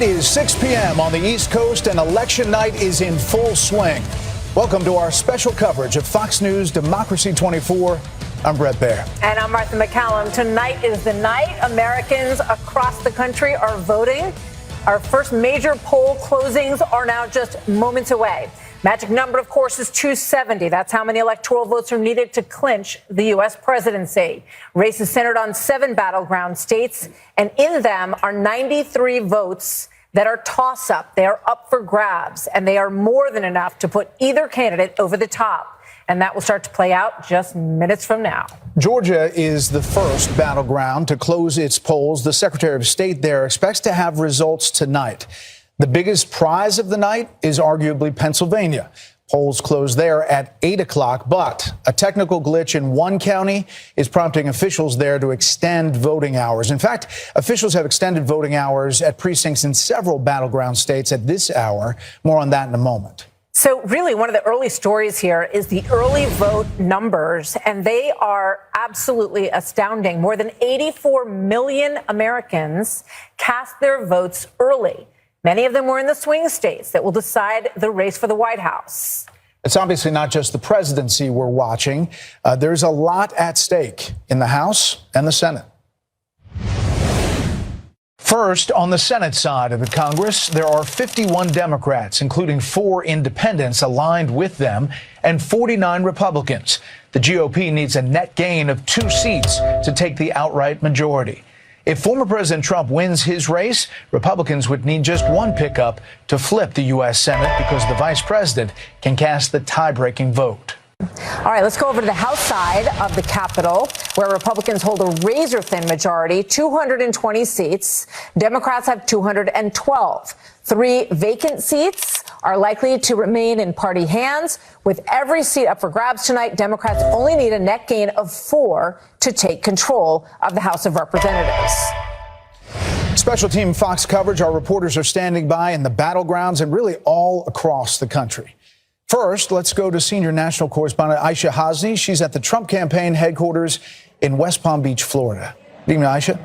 It is 6 p.m. on the East Coast, and election night is in full swing. Welcome to our special coverage of Fox News Democracy 24. I'm Bret Baier. And I'm Martha MacCallum. Tonight is the night Americans across the country are voting. Our first major poll closings are now just moments away. Magic number, of course, is 270. That's how many electoral votes are needed to clinch the U.S. presidency. Races centered on 7 battleground states, and in them are 93 votes that are toss-up. They are up for grabs, and they are more than enough to put either candidate over the top. And that will start to play out just minutes from now. Georgia is the first battleground to close its polls. The Secretary of State there expects to have results tonight. The biggest prize of the night is arguably Pennsylvania. Polls close there at 8 o'clock, but a technical glitch in one county is prompting officials there to extend voting hours. In fact, officials have extended voting hours at precincts in several battleground states at this hour. More on that in a moment. So really, one of the early stories here is the early vote numbers, and they are absolutely astounding. More than 84 million Americans cast their votes early. Many of them were in the swing states that will decide the race for the White House. It's obviously not just the presidency we're watching. There's a lot at stake in the House and the Senate. First, on the Senate side of the Congress, there are 51 Democrats, including 4 independents aligned with them, and 49 Republicans. The GOP needs a net gain of 2 seats to take the outright majority. If former President Trump wins his race, Republicans would need just 1 pickup to flip the U.S. Senate because the vice president can cast the tie-breaking vote. All right, let's go over to the House side of the Capitol, where Republicans hold a razor-thin majority, 220 seats. Democrats have 212. 3 vacant seats are likely to remain in party hands. With every seat up for grabs tonight, Democrats only need a net gain of 4 to take control of the House of Representatives. Special team Fox coverage. Our reporters are standing by in the battlegrounds and really all across the country. First, let's go to senior national correspondent Aisha Hasni. She's at the Trump campaign headquarters in West Palm Beach, Florida. Good evening, Aisha.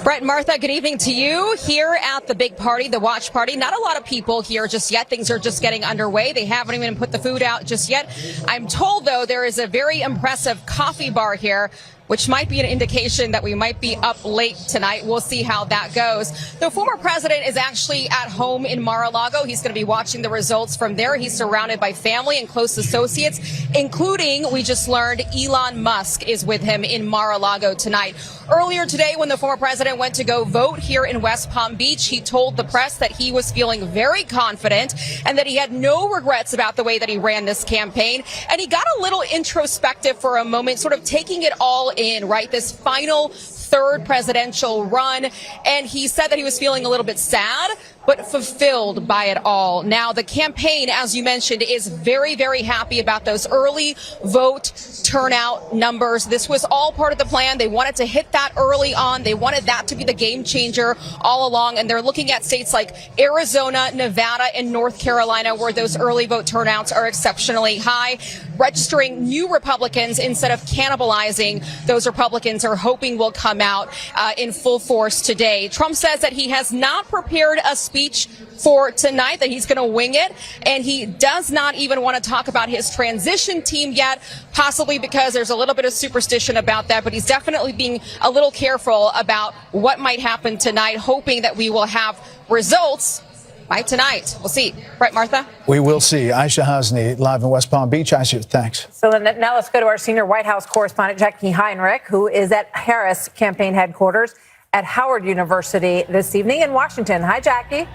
Bret and Martha, good evening to you. Here at the big party, the watch party, not a lot of people here just yet. Things are just getting underway. They haven't even put the food out just yet. I'm told, though, there is a very impressive coffee bar here, which might be an indication that we might be up late tonight. We'll see how that goes. The former president is actually at home in Mar-a-Lago. He's going to be watching the results from there. He's surrounded by family and close associates, including, we just learned, Elon Musk is with him in Mar-a-Lago tonight. Earlier today, when the former president went to go vote here in West Palm Beach, he told the press that he was feeling very confident and that he had no regrets about the way that he ran this campaign. And he got a little introspective for a moment, sort of taking it all in, right? This final 3rd presidential run. And he said that he was feeling a little bit sad, but fulfilled by it all. Now, the campaign, as you mentioned, is very, very happy about those early vote turnout numbers. This was all part of the plan. They wanted to hit that early on. They wanted that to be the game changer all along. And they're looking at states like Arizona, Nevada, and North Carolina, where those early vote turnouts are exceptionally high. Registering new Republicans instead of cannibalizing those Republicans are hoping will come out in full force today. Trump says that he has not prepared a speech for tonight, that he's going to wing it, and he does not even want to talk about his transition team yet, possibly because there's a little bit of superstition about that, but he's definitely being a little careful about what might happen tonight, hoping that we will have results by tonight. We'll see. Right, Martha? We will see. Aisha Hasni, live in West Palm Beach. Aisha, thanks. So now let's go to our senior White House correspondent, Jackie Heinrich, who is at Harris campaign headquarters at Howard University this evening in Washington. Hi, Jackie.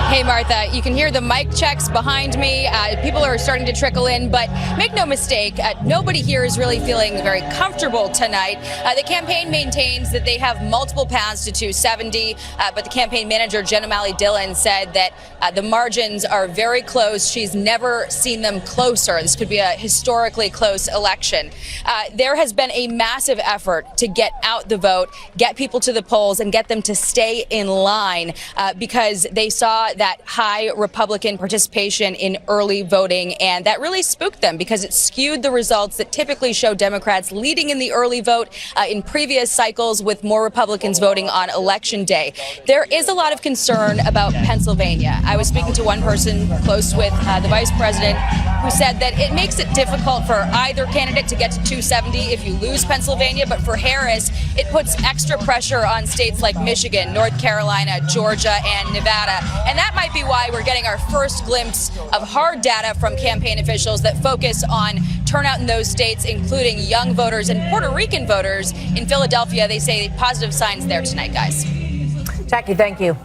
Hey, Martha, you can hear the mic checks behind me. People are starting to trickle in, but make no mistake, nobody here is really feeling very comfortable tonight. The campaign maintains that they have multiple paths to 270, but the campaign manager, Jen O'Malley Dillon, said that the margins are very close. She's never seen them closer. This could be a historically close election. There has been a massive effort to get out the vote, get people to the polls, and get them to stay in line because they saw that high Republican participation in early voting, and that really spooked them because it skewed the results that typically show Democrats leading in the early vote in previous cycles, with more Republicans voting on Election Day. There is a lot of concern about Pennsylvania. I was speaking to one person close with the vice president who said that it makes it difficult for either candidate to get to 270 if you lose Pennsylvania, but for Harris, it puts extra pressure on states like Michigan, North Carolina, Georgia, and Nevada. And that might be why we're getting our first glimpse of hard data from campaign officials that focus on turnout in those states, including young voters and Puerto Rican voters. In Philadelphia, they say positive signs there tonight, guys. Jackie, thank you.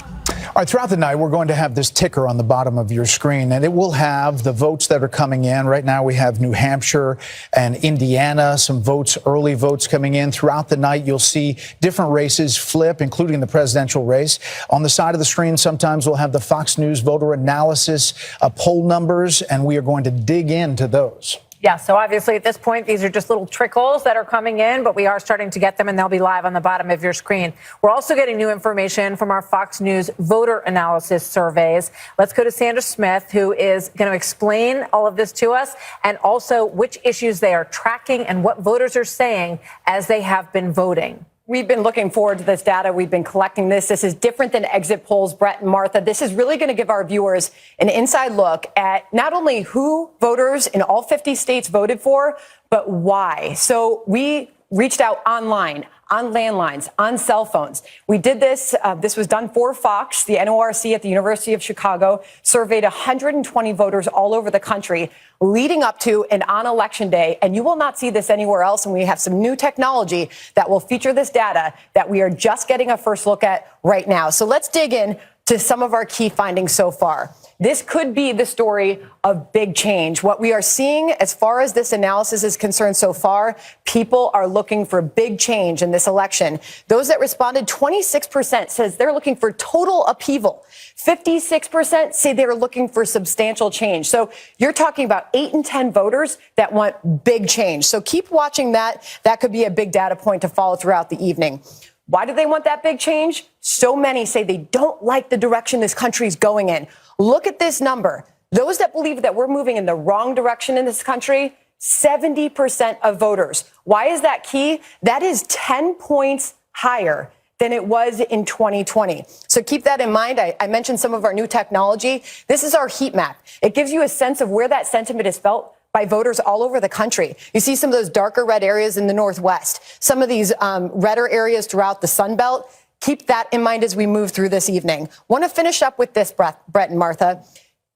All right, throughout the night, we're going to have this ticker on the bottom of your screen, and it will have the votes that are coming in. Right now, we have New Hampshire and Indiana, some votes, early votes coming in. Throughout the night, you'll see different races flip, including the presidential race. On the side of the screen, sometimes we'll have the Fox News voter analysis poll numbers, and we are going to dig into those. Yeah, so obviously at this point, these are just little trickles that are coming in, but we are starting to get them, and they'll be live on the bottom of your screen. We're also getting new information from our Fox News voter analysis surveys. Let's go to Sandra Smith, who is going to explain all of this to us, and also which issues they are tracking and what voters are saying as they have been voting. We've been looking forward to this data. We've been collecting this. This is different than exit polls, Brett and Martha. This is really going to give our viewers an inside look at not only who voters in all 50 states voted for, but why. So we reached out online, on landlines, on cell phones. We did this. This was done for Fox. The NORC at the University of Chicago surveyed 120 voters all over the country leading up to and on Election Day. And you will not see this anywhere else. And we have some new technology that will feature this data that we are just getting a first look at right now. So let's dig in to some of our key findings so far. This could be the story of big change. What we are seeing as far as this analysis is concerned so far, people are looking for big change in this election. Those that responded, 26% says they're looking for total upheaval. 56% say they're looking for substantial change. So you're talking about 8 in 10 voters that want big change. So keep watching that. That could be a big data point to follow throughout the evening. Why do they want that big change? So many say they don't like the direction this country is going in. Look at this number. Those that believe that we're moving in the wrong direction in this country, 70% of voters. Why is that key? That is 10 points higher than it was in 2020. So keep that in mind. I mentioned some of our new technology. This is our heat map. It gives you a sense of where that sentiment is felt by voters all over the country. You see some of those darker red areas in the Northwest, some of these redder areas throughout the Sun Belt. Keep that in mind as we move through this evening. Want to finish up with this, Brett and Martha.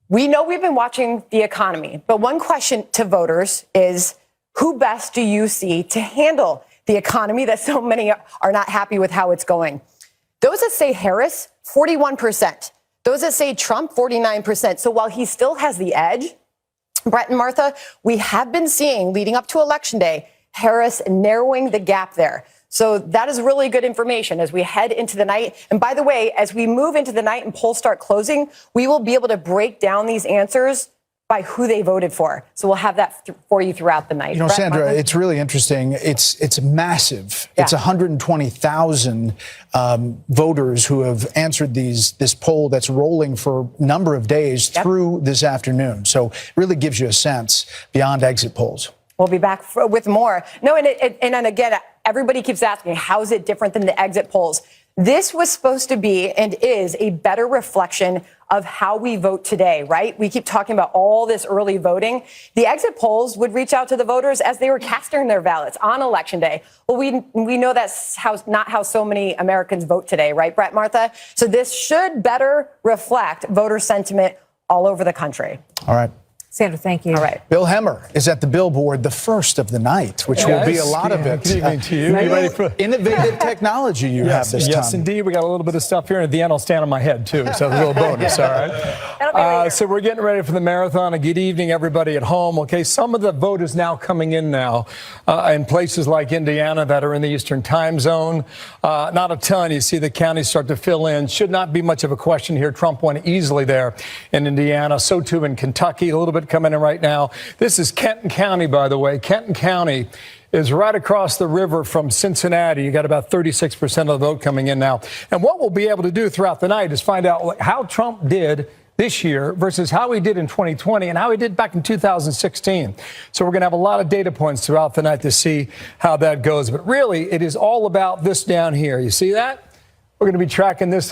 We know we've been watching the economy, but one question to voters is, who best do you see to handle the economy that so many are not happy with how it's going? Those that say Harris, 41%. Those that say Trump, 49%. So while he still has the edge, Brett and Martha, we have been seeing leading up to Election Day, Harris narrowing the gap there. So that is really good information as we head into the night. And by the way, as we move into the night and polls start closing, we will be able to break down these answers by who they voted for. So we'll have that for you throughout the night. You know, Brett, Sandra, Martha? it's really interesting. It's massive. Yeah. It's 120,000 voters who have answered this poll that's rolling for a number of days through this afternoon. So it really gives you a sense beyond exit polls. We'll be back with more. No, and again, everybody keeps asking, how is it different than the exit polls? This was supposed to be and is a better reflection of how we vote today, right? We keep talking about all this early voting. The exit polls would reach out to the voters as they were casting their ballots on Election Day. Well, we know that's not how so many Americans vote today, right, Brett, Martha? So this should better reflect voter sentiment all over the country. All right. Sandra, thank you. All right. Bill Hemmer is at the Billboard, the first of the night, which will be a lot of it. Good evening to you. You ready for Innovative technology you have this time. Yes, indeed. We got a little bit of stuff here, and at the end, I'll stand on my head, too. So a little bonus, all right? That'll be later. So we're getting ready for the marathon. A good evening, everybody at home. Okay, some of the voters now coming in now in places like Indiana that are in the Eastern time zone. Not a ton. You see the counties start to fill in. Should not be much of a question here. Trump won easily there in Indiana. So, too, in Kentucky. A little bit it coming in right now. This is Kenton County, by the way. Kenton County is right across the river from Cincinnati. You got about 36% of the vote coming in now. And what we'll be able to do throughout the night is find out how Trump did this year versus how he did in 2020 and how he did back in 2016. So we're going to have a lot of data points throughout the night to see how that goes. But really, it is all about this down here. You see that? We're going to be tracking this